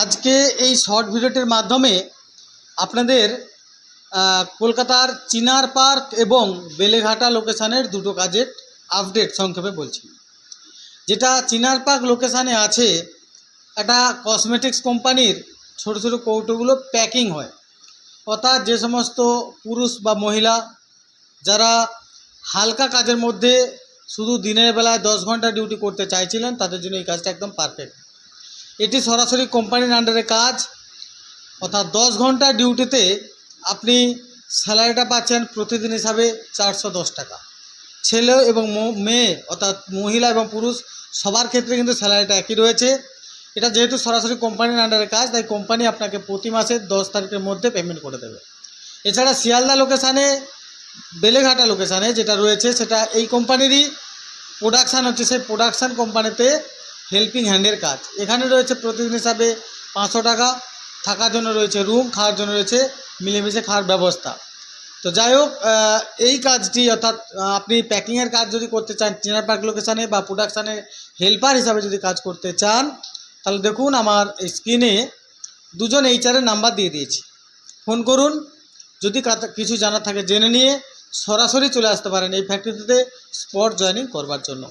আজকে এই শর্ট ভিডিওটির মাধ্যমে আপনাদের কলকাতার চিনার পার্ক এবং বেলেঘাটা লোকেশানের দুটো কাজের আপডেট সংক্ষেপে বলছি। যেটা চিনার পার্ক লোকেশানে আছে, একটা কসমেটিক্স কোম্পানির ছোটো ছোটো কৌটোগুলো প্যাকিং হয়, অর্থাৎ যে সমস্ত পুরুষ বা মহিলা যারা হালকা কাজের মধ্যে শুধু দিনের বেলায় 10 ঘন্টা ডিউটি করতে চাইছিলেন, তাদের জন্য এই কাজটা একদম পারফেক্ট। এটি সরাসরি কোম্পানির আন্ডারে কাজ, অর্থাৎ 10 ঘন্টা ডিউটিতে আপনি স্যালারিটা পাচ্ছেন প্রতিদিন হিসাবে 410 টাকা। ছেলে এবং মেয়ে অর্থাৎ মহিলা এবং পুরুষ সবার ক্ষেত্রে কিন্তু স্যালারিটা একই রয়েছে। এটা যেহেতু সরাসরি কোম্পানির আন্ডারে কাজ, তাই কোম্পানি আপনাকে প্রতি মাসের 10 তারিখের মধ্যে পেমেন্ট করে দেবে। এছাড়া শিয়ালদা লোকেশানে, বেলেঘাটা লোকেশানে যেটা রয়েছে, সেটা এই কোম্পানিরই প্রোডাকশান হচ্ছে। সেই প্রোডাকশান কোম্পানিতে হেল্পিং হ্যান্ডের কাজ। এখানে রয়েছে প্রতিদিন হিসাবে 500 টাকা, থাকার জন্য রয়েছে রুম, খাওয়ার জন্য রয়েছে মিলেমিশে খাওয়ার ব্যবস্থা। তো যাই হোক, এই কাজটি অর্থাৎ আপনি প্যাকিংয়ের কাজ যদি করতে চান চিনার পার্ক লোকেশানে, বা প্রোডাকশানের হেল্পার হিসাবে যদি কাজ করতে চান, তাহলে দেখুন আমার স্ক্রিনে দুজন এইচআরের নাম্বার দিয়ে দিয়েছি। ফোন করুন, যদি কিছু জানার থাকে জেনে নিয়ে সরাসরি চলে আসতে পারেন এই ফ্যাক্টরিতে স্পট জয়েনিং করবার জন্য।